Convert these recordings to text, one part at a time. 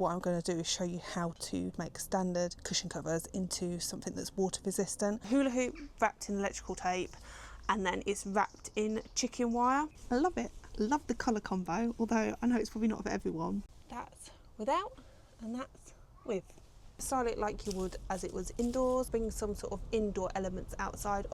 what I'm going to do is show you how to make standard cushion covers into something that's water resistant. Hula hoop wrapped in electrical tape, and then it's wrapped in chicken wire. I love it. Love the colour combo, although I know it's probably not for everyone. That's without and that's with. Style it like you would as it was indoors, bring some sort of indoor elements outside.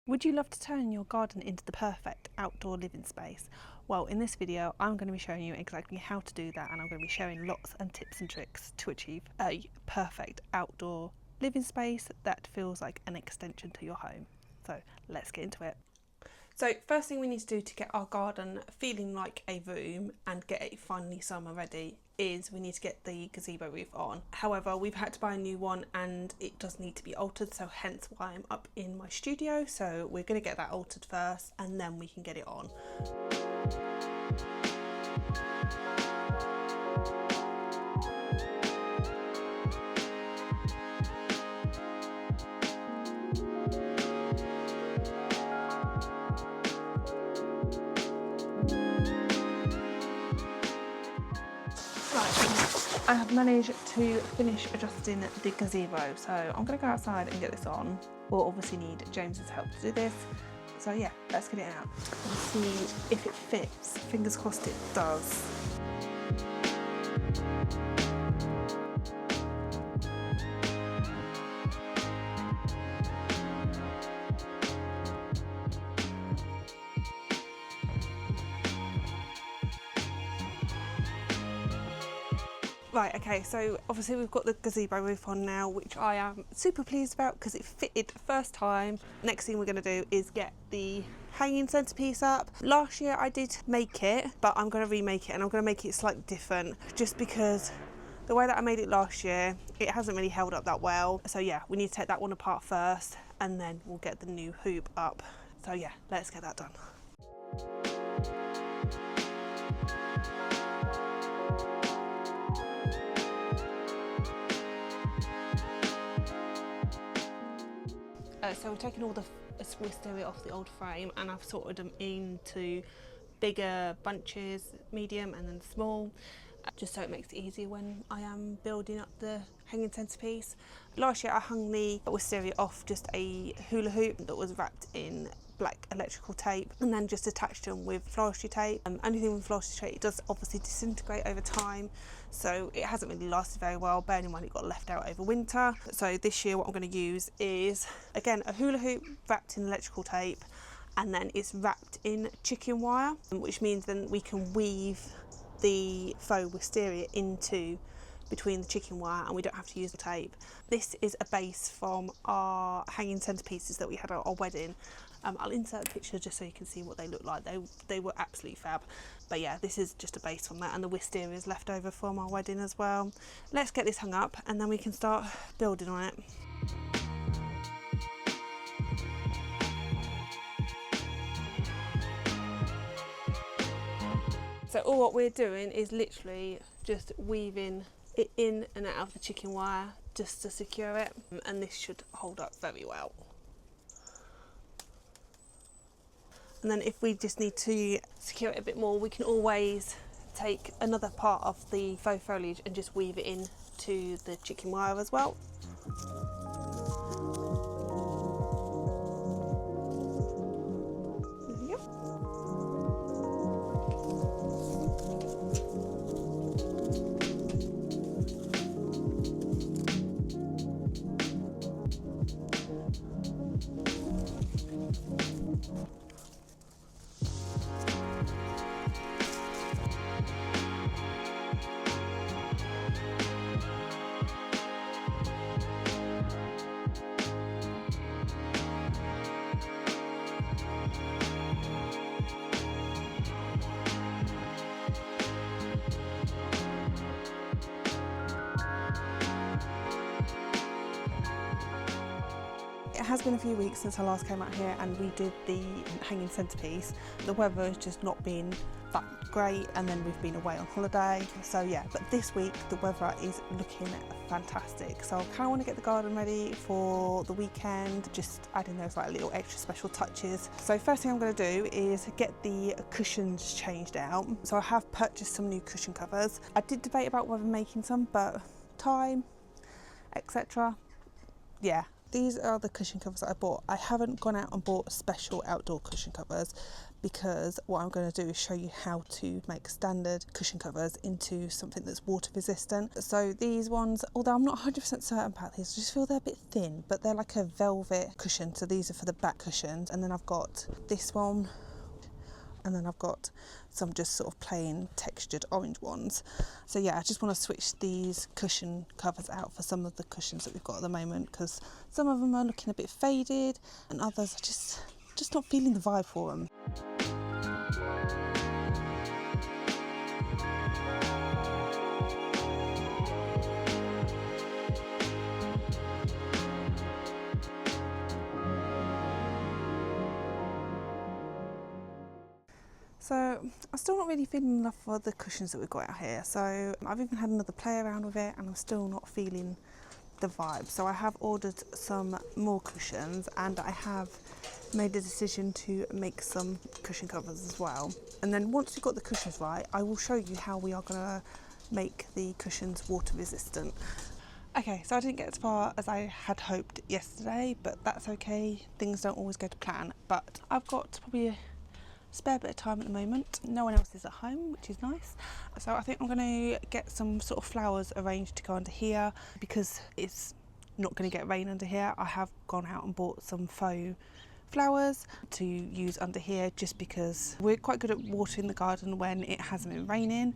Would you love to turn your garden into the perfect outdoor living space? Well, in this video I'm going to be showing you exactly how to do that, and I'm going to be showing lots and tips and tricks to achieve a perfect outdoor living space that feels like an extension to your home. So let's get into it. So first thing we need to do to get our garden feeling like a room and get it finally summer ready is we need to get the gazebo roof on. However, we've had to buy a new one and it does need to be altered, so hence why I'm up in my studio. So we're going to get that altered first and then we can get it on. I have managed to finish adjusting the gazebo, so I'm going to go outside and get this on. We'll obviously need James's help to do this, so yeah, let's get it out and see if it fits. Fingers crossed it does. Right, okay, so obviously we've got the gazebo roof on now, which I am super pleased about because it fitted first time. Next thing we're going to do is get the hanging centrepiece up. Last year I did make it, but I'm going to remake it, and I'm going to make it slightly different just because the way that I made it last year, it hasn't really held up that well. So yeah, we need to take that one apart first and then we'll get the new hoop up. So yeah, let's get that done. So we've taken all the wisteria off the old frame and I've sorted them into bigger bunches, medium and then small, just so it makes it easier when I am building up the hanging centrepiece. Last year I hung the wisteria off just a hula hoop that was wrapped in black electrical tape and then just attached them with floristry tape. Only thing with floristry tape, it does obviously disintegrate over time, so it hasn't really lasted very well, bearing in mind it got left out over winter. So this year what I'm going to use is, again, a hula hoop wrapped in electrical tape, and then it's wrapped in chicken wire, which means then we can weave the faux wisteria into between the chicken wire and we don't have to use the tape. This is a base from our hanging centerpieces that we had at our wedding. I'll insert a picture just so you can see what they look like. They were absolutely fab. But yeah, this is just a base from that, and the wisteria is left over from our wedding as well. Let's get this hung up and then we can start building on it. So all what we're doing is literally just weaving it in and out of the chicken wire just to secure it, and this should hold up very well. And then if we just need to secure it a bit more, we can always take another part of the faux foliage and just weave it in to the chicken wire as well. It has been a few weeks since I last came out here and we did the hanging centrepiece. The weather has just not been that great, and then we've been away on holiday. So yeah, but this week the weather is looking fantastic. So I kind of want to get the garden ready for the weekend, just adding those like little extra special touches. So first thing I'm going to do is get the cushions changed out. So I have purchased some new cushion covers. I did debate about whether making some, but time, etc. Yeah, these are the cushion covers that I bought. I haven't gone out and bought special outdoor cushion covers because what I'm going to do is show you how to make standard cushion covers into something that's water resistant. So these ones, although I'm not 100% certain about these, I just feel they're a bit thin, but they're like a velvet cushion. So these are for the back cushions, and then I've got this one, and then I've got some just sort of plain textured orange ones. So yeah, I just want to switch these cushion covers out for some of the cushions that we've got at the moment, because some of them are looking a bit faded and others are just not feeling the vibe for them. So I'm still not really feeling enough for the cushions that we've got out here. So I've even had another play around with it and I'm still not feeling the vibe. So I have ordered some more cushions and I have made the decision to make some cushion covers as well. And then once we've got the cushions right, I will show you how we are going to make the cushions water resistant. Okay, so I didn't get as far as I had hoped yesterday, but that's okay. Things don't always go to plan. But I've got probably a spare bit of time at the moment. No one else is at home, which is nice. So I think I'm going to get some sort of flowers arranged to go under here because it's not going to get rain under here. I have gone out and bought some faux flowers to use under here just because we're quite good at watering the garden when it hasn't been raining,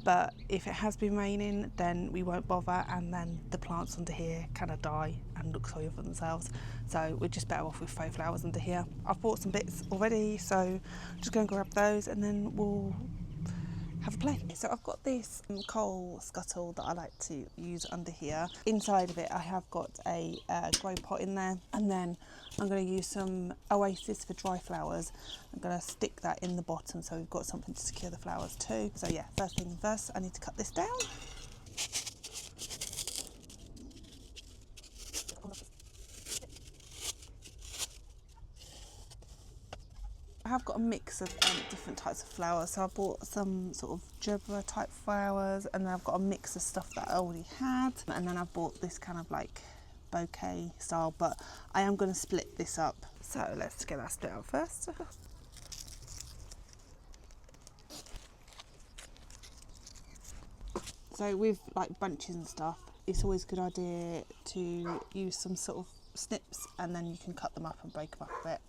but if it has been raining then we won't bother and then the plants under here kind of die and look sorry for themselves. So we're just better off with faux flowers under here. I've bought some bits already, so I'm just going to grab those and then we'll have a play. So I've got this coal scuttle that I like to use under here. Inside of it I have got a grow pot in there, and then I'm going to use some Oasis for dry flowers. I'm going to stick that in the bottom so we've got something to secure the flowers too. So yeah, first thing first, I need to cut this down. I have got a mix of different types of flowers, so I bought some sort of Gazebo type flowers, and then I've got a mix of stuff that I already had, and then I've bought this kind of like bouquet style, but I am going to split this up. So let's get that split out first. So with like bunches and stuff, it's always a good idea to use some sort of snips, and then you can cut them up and break them up a bit.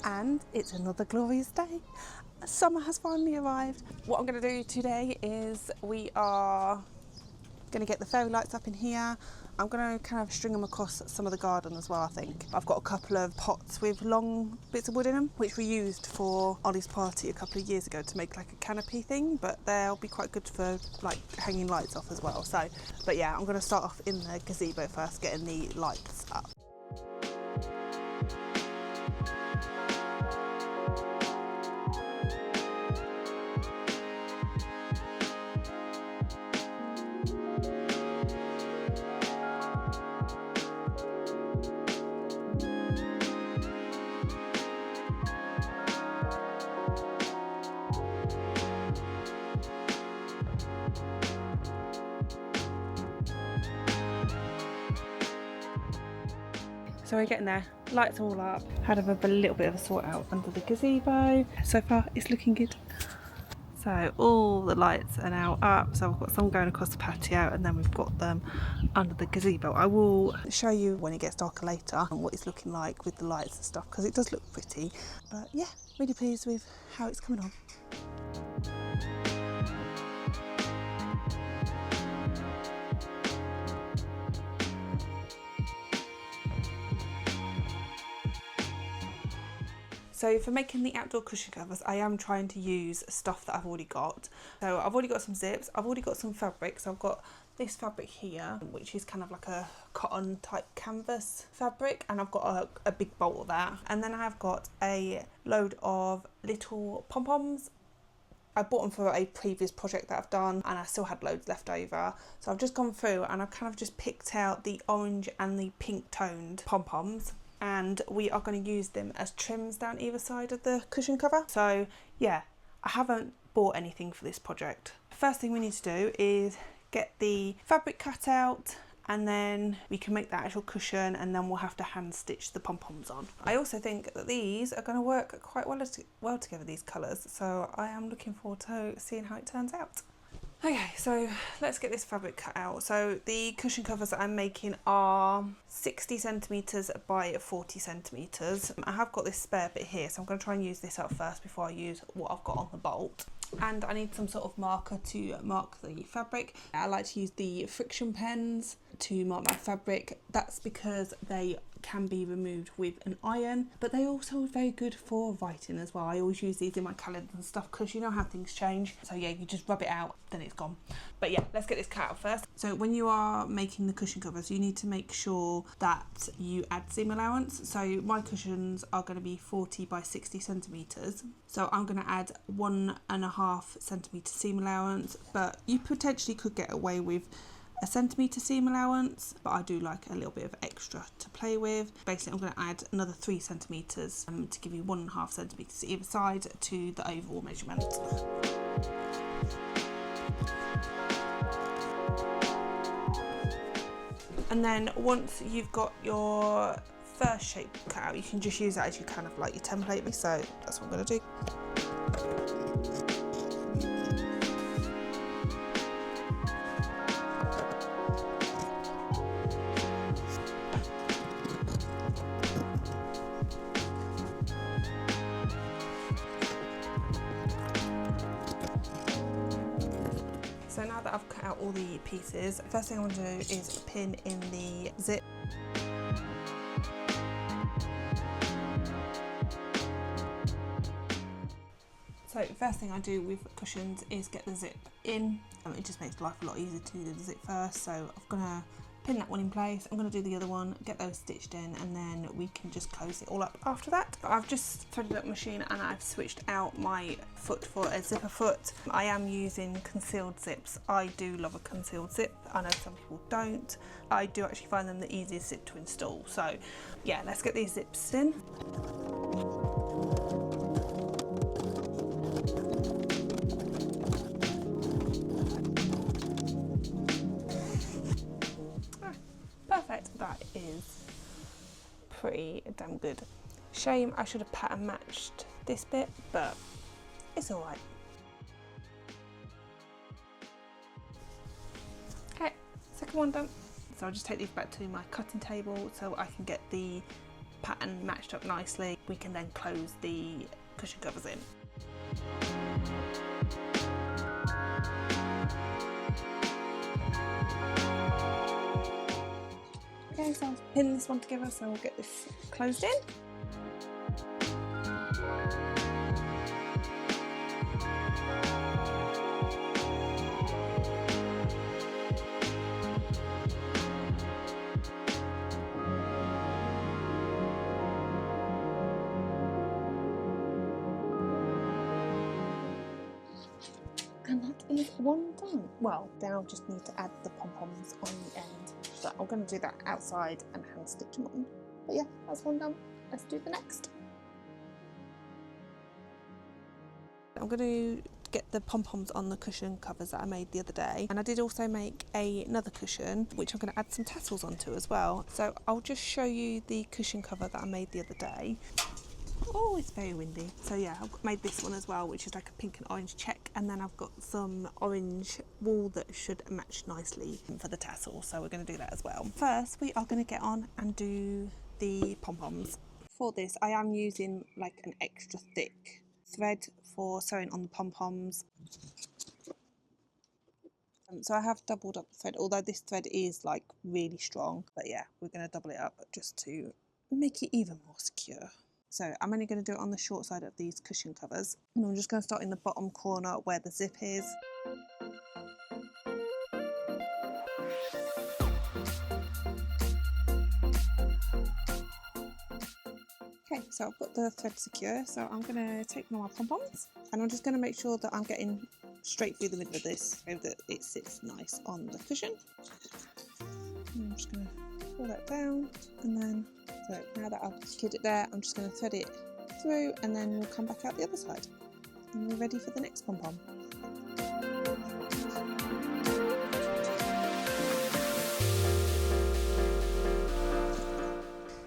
And it's another glorious day. Summer has finally arrived. What I'm going to do today is we are going to get the fairy lights up in here. I'm going to kind of string them across some of the garden as well, I think. I've got a couple of pots with long bits of wood in them, which we used for Ollie's party a couple of years ago to make like a canopy thing, but they'll be quite good for like hanging lights off as well. So, but yeah, I'm going to start off in the gazebo first, getting the lights up. So we're getting there. lights are all up. Had a little bit of a sort out under the gazebo. So far it's looking good. So all the lights are now up. So I've got some going across the patio and then we've got them under the gazebo. I will show you when it gets darker later and what it's looking like with the lights and stuff, because it does look pretty. But yeah, really pleased with how it's coming on. So for making the outdoor cushion covers, I am trying to use stuff that I've already got. So I've already got some zips, I've already got some fabric. So I've got this fabric here, which is kind of like a cotton type canvas fabric, and I've got a big bolt of that. And then I've got a load of little pom-poms. I bought them for a previous project that I've done and I still had loads left over. So I've just gone through and I've kind of just picked out the orange and the pink toned pom-poms, and we are going to use them as trims down either side of the cushion cover. So yeah, I haven't bought anything for this project. First thing we need to do is get the fabric cut out, and then we can make the actual cushion, and then we'll have to hand stitch the pom-poms on. I also think that these are going to work quite well together, these colours, so I am looking forward to seeing how it turns out. Okay, so let's get this fabric cut out. So the cushion covers that I'm making are 60 centimetres by 40 centimetres. I have got this spare bit here, so I'm going to try and use this up first before I use what I've got on the bolt. And I need some sort of marker to mark the fabric. I like to use the friction pens to mark my fabric. That's because they can be removed with an iron, but they also are very good for writing as well. I always use these in my calendar and stuff because you know how things change. So yeah, you just rub it out, then it's gone. But yeah, let's get this cut out first. So when you are making the cushion covers, you need to make sure that you add seam allowance. So my cushions are going to be 40 by 60 centimetres. So I'm going to add 1.5 centimetre seam allowance, but you potentially could get away with a centimetre seam allowance, but I do like a little bit of extra to play with. Basically I'm going to add another 3 centimetres to give you 1.5 centimetres either side to the overall measurement. And then once you've got your first shape cut out, you can just use that as you kind of like your template, so that's what I'm going to do. So now that I've cut out all the pieces, first thing I want to do is pin in the zip. So first thing I do with cushions is get the zip in. It just makes life a lot easier to do the zip first. So I'm going to pin that one in place. I'm going to do the other one, get those stitched in, and then we can just close it all up after that. I've just threaded up the machine and I've switched out my foot for a zipper foot. I am using concealed zips. I do love a concealed zip. I know some people don't. I do actually find them the easiest zip to install. So yeah, let's get these zips in. Perfect, that is pretty damn good. Shame I should have pattern matched this bit, but it's alright. Okay, second one done. So I'll just take these back to my cutting table so I can get the pattern matched up nicely. We can then close the cushion covers in. Okay, so I'll pin this one together so we'll get this closed in. And that is one done. Well, now just need to add the pom-poms on the end. So I'm going to do that outside and hand stitch them on. But yeah, that's one done. Let's do the next. I'm going to get the pom-poms on the cushion covers that I made the other day, and I did also make another cushion which I'm going to add some tassels onto as well. So I'll just show you the cushion cover that I made the other day. Oh, it's very windy. So yeah, I've made this one as well, which is like a pink and orange check, and then I've got some orange wool that should match nicely for the tassel, so we're going to do that as well. First, we are going to get on and do the pom-poms. For this, I am using like an extra thick thread for sewing on the pom-poms. So I have doubled up the thread, although this thread is like really strong, but yeah, we're going to double it up just to make it even more secure. So I'm only going to do it on the short side of these cushion covers, and I'm just going to start in the bottom corner where the zip is. Okay, so I've got the thread secure, so I'm going to take one of my pom-poms, and I'm just going to make sure that I'm getting straight through the middle of this so that it sits nice on the cushion. And I'm just going to pull that down, and then, so now that I've secured it there, I'm just going to thread it through, and then we'll come back out the other side. And we're ready for the next pom-pom.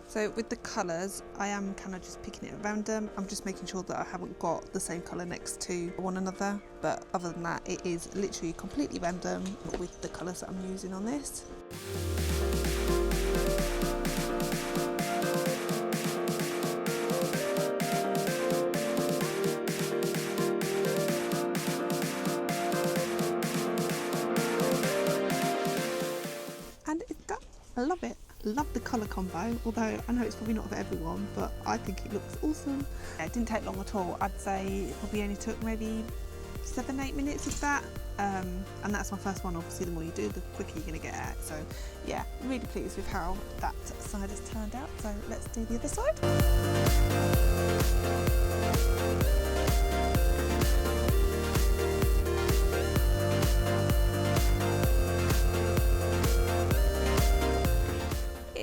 So with the colours, I am kind of just picking it at random. I'm just making sure that I haven't got the same colour next to one another. But other than that, it is literally completely random with the colours that I'm using on this. And it's done. I love it. Love the colour combo, although I know it's probably not for everyone, but I think it looks awesome. Yeah, it didn't take long at all. I'd say it probably only took maybe 7-8 minutes of that, and that's my first one. Obviously the more you do, the quicker you're going to get at it. So yeah, really pleased with how that side has turned out. So let's do the other side.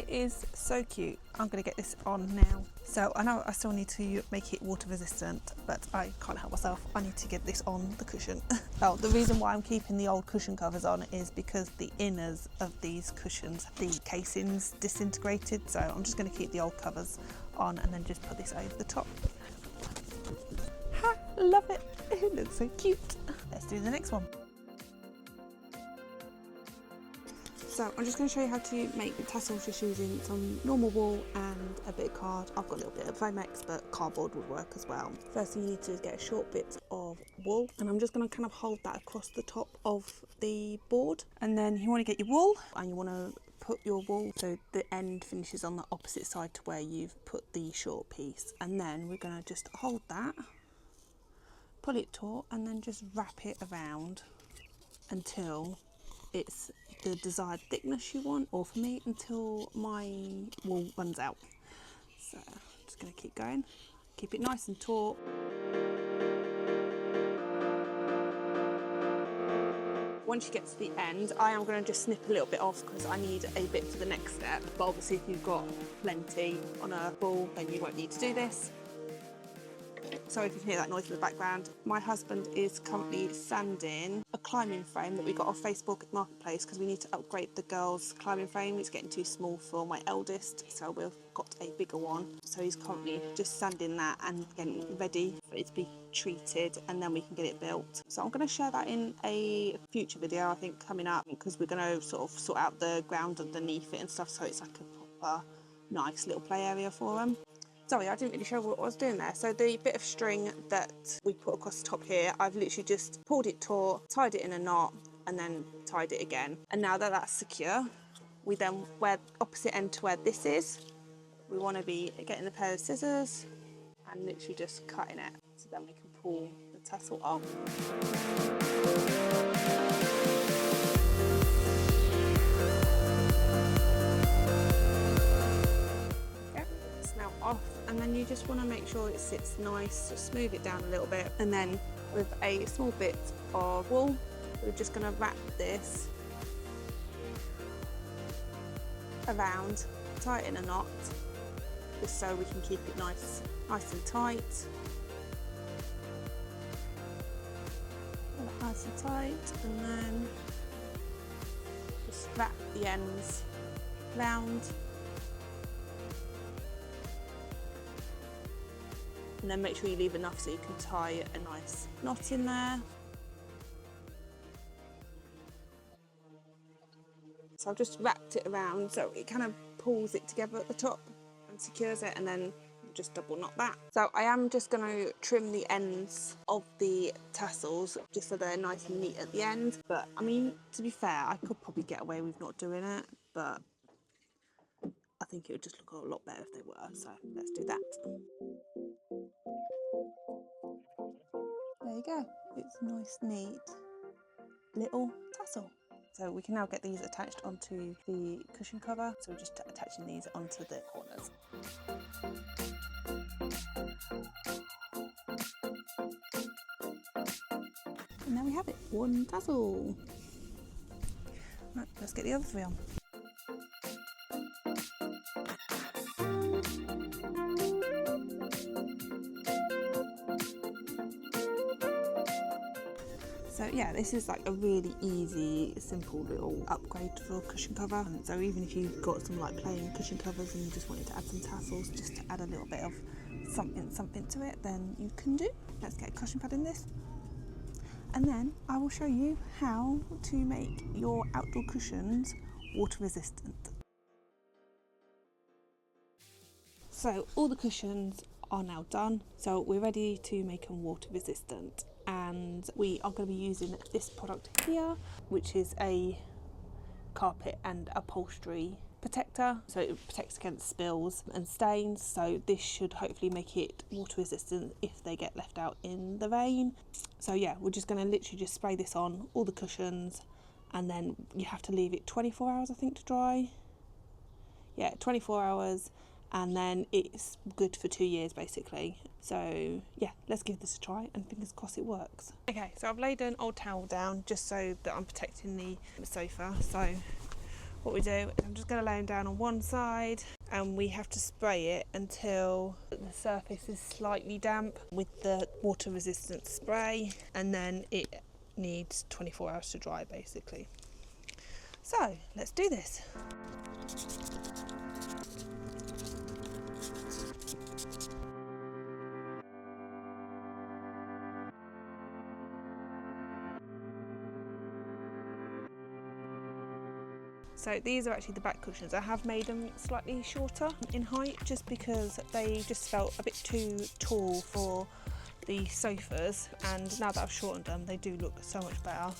Is so cute. I'm going to get this on now. So I know I still need to make it water resistant, but I can't help myself. I need to get this on the cushion. Oh, the reason why I'm keeping the old cushion covers on is because the inners of these cushions, the casings disintegrated. So I'm just going to keep the old covers on and then just put this over the top. Ha! Love it. It looks so cute. Let's do the next one. So I'm just going to show you how to make tassels just using some normal wool and a bit of card. I've got a little bit of Foamex, but cardboard would work as well. First thing you need to do is get a short bit of wool, and I'm just going to kind of hold that across the top of the board. And then you want to get your wool, and you want to put your wool so the end finishes on the opposite side to where you've put the short piece. And then we're going to just hold that, pull it taut, and then just wrap it around until it's the desired thickness you want, or for me, until my wool runs out. So I'm just going to keep going, keep it nice and taut. Once you get to the end, I am going to just snip a little bit off because I need a bit for the next step, but obviously if you've got plenty on a ball, then you won't need to do this. Sorry if you can hear that noise in the background. My husband is currently sanding a climbing frame that we got off Facebook Marketplace because we need to upgrade the girls' climbing frame. It's getting too small for my eldest, so we've got a bigger one. So he's currently just sanding that and getting it ready for it to be treated, and then we can get it built. So I'm going to share that in a future video, I think, coming up, because we're going to sort of sort out the ground underneath it and stuff, so it's like a proper nice little play area for them. Sorry, I didn't really show what I was doing there. So the bit of string that we put across the top here, I've literally just pulled it taut, tied it in a knot, and then tied it again. And now that that's secure, we then wear opposite end to where this is. We want to be getting a pair of scissors and literally just cutting it, so then we can pull the tassel off. Off, and then you just want to make sure it sits nice, just smooth it down a little bit, and then with a small bit of wool we're just going to wrap this around, tie it in a knot, just so we can keep it nice and tight. nice and tight, and then just wrap the ends round, and then make sure you leave enough so you can tie a nice knot in there. So I've just wrapped it around so it kind of pulls it together at the top and secures it, and then just double knot that. So I am just going to trim the ends of the tassels just so they're nice and neat at the end. But I mean, to be fair, I could probably get away with not doing it, but I think it would just look a lot better if they were. So let's do that. There you go. It's a nice, neat little tassel. So we can now get these attached onto the cushion cover. So we're just attaching these onto the corners. And there we have it, one tassel. Right, let's get the other three on. So yeah, this is like a really easy, simple little upgrade for a cushion cover. So even if you've got some like plain cushion covers and you just wanted to add some tassels, just to add a little bit of something to it, then you can do. Let's get a cushion pad in this. And then I will show you how to make your outdoor cushions water resistant. So all the cushions are now done. So we're ready to make them water resistant. And we are going to be using this product here, which is a carpet and upholstery protector, so it protects against spills and stains. So this should hopefully make it water resistant if they get left out in the rain. So yeah, we're just going to literally just spray this on all the cushions, and then you have to leave it 24 hours I think to dry. Yeah, 24 hours, and then it's good for 2 years basically. So yeah, let's give this a try and fingers crossed it works. Okay, so I've laid an old towel down just so that I'm protecting the sofa. So what we do is I'm just going to lay them down on one side, and we have to spray it until the surface is slightly damp with the water resistant spray, and then it needs 24 hours to dry basically. So let's do this. So these are actually the back cushions. I have made them slightly shorter in height just because they just felt a bit too tall for the sofas, and now that I've shortened them they do look so much better.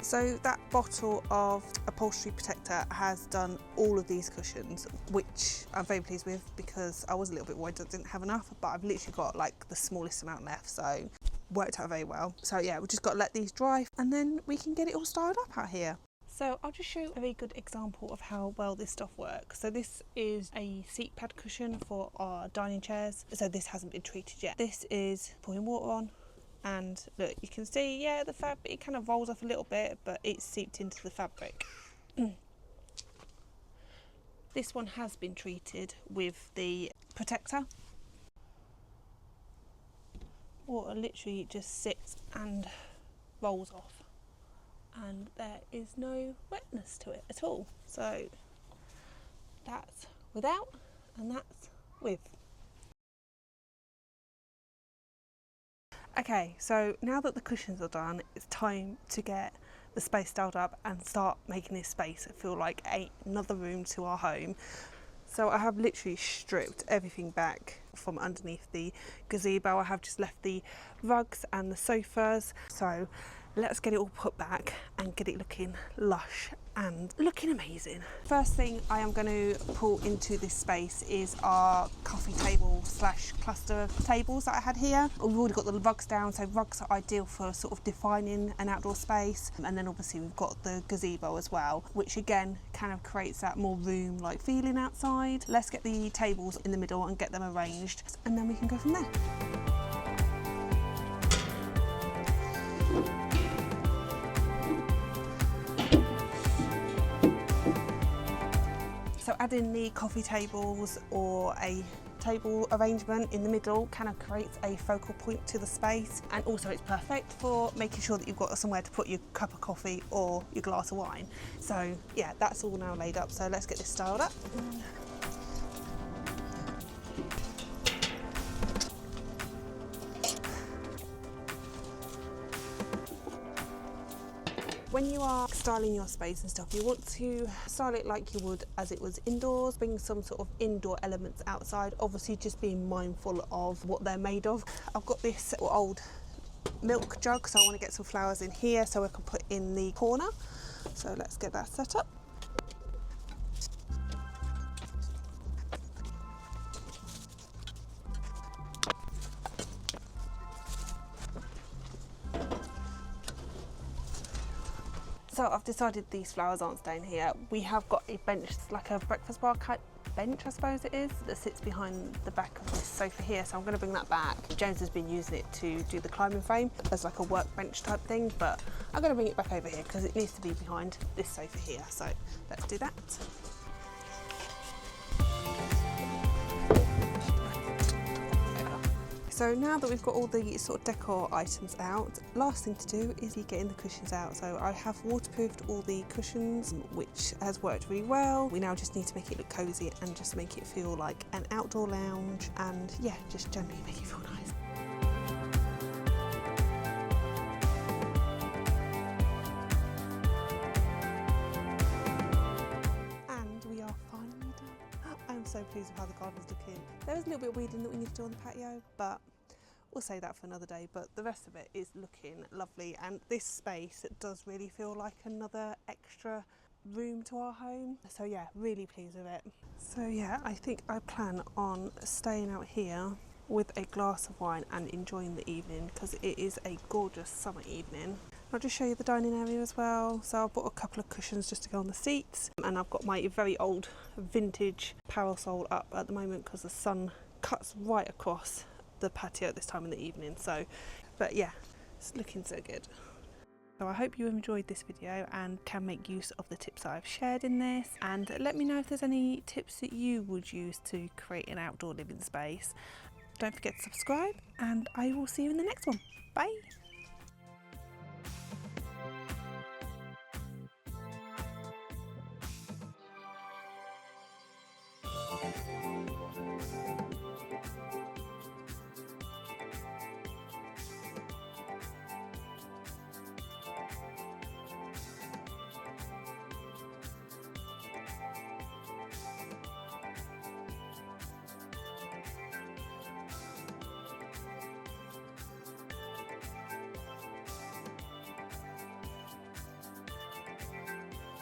So that bottle of upholstery protector has done all of these cushions, which I'm very pleased with because I was a little bit worried I didn't have enough, but I've literally got like the smallest amount left, so worked out very well. So yeah, we've just got to let these dry and then we can get it all styled up out here. So I'll just show you a very good example of how well this stuff works. So this is a seat pad cushion for our dining chairs. So this hasn't been treated yet. This is pouring water on. And look, you can see, yeah, the fabric, it kind of rolls off a little bit, but it's seeped into the fabric. This one has been treated with the protector. Water literally just sits and rolls off, and there is no wetness to it at all. So that's without, and that's with. Okay, so now that the cushions are done, it's time to get the space styled up and start making this space feel like another room to our home. So I have literally stripped everything back from underneath the gazebo. I have just left the rugs and the sofas. So let's get it all put back and get it looking lush and looking amazing. First thing I am going to pull into this space is our coffee table slash cluster of tables that I had here. We've already got the rugs down, so rugs are ideal for sort of defining an outdoor space. And then obviously we've got the gazebo as well, which again kind of creates that more room like feeling outside. Let's get the tables in the middle and get them arranged, and then we can go from there. Adding the coffee tables or a table arrangement in the middle kind of creates a focal point to the space, and also it's perfect for making sure that you've got somewhere to put your cup of coffee or your glass of wine. So yeah, that's all now laid up, so let's get this styled up. When you are styling your space and stuff, you want to style it like you would as it was indoors, bring some sort of indoor elements outside, obviously just being mindful of what they're made of. I've got this old milk jug, so I want to get some flowers in here so I can put in the corner. So let's get that set up. So I've decided these flowers aren't staying here. We have got a bench, like a breakfast bar bench, I suppose it is, that sits behind the back of this sofa here, so I'm going to bring that back. James has been using it to do the climbing frame as like a workbench type thing, but I'm going to bring it back over here because it needs to be behind this sofa here, so let's do that. So now that we've got all the sort of decor items out, last thing to do is getting the cushions out. So I have waterproofed all the cushions, which has worked really well. We now just need to make it look cosy and just make it feel like an outdoor lounge, and yeah, just generally make it feel nice. And we are finally done. I'm so pleased with how the garden's looking. There is a little bit of weeding that we need to do on the patio, but we'll save that for another day. But the rest of it is looking lovely, and this space does really feel like another extra room to our home. So yeah, really pleased with it. So yeah, I think I plan on staying out here with a glass of wine and enjoying the evening, because it is a gorgeous summer evening. I'll just show you the dining area as well. So I've bought a couple of cushions just to go on the seats, and I've got my very old vintage parasol up at the moment because the sun cuts right across the patio at this time in the evening. So, but yeah, it's looking so good. So I hope you enjoyed this video and can make use of the tips that I've shared in this, and let me know if there's any tips that you would use to create an outdoor living space. Don't forget to subscribe, and I will see you in the next one. Bye!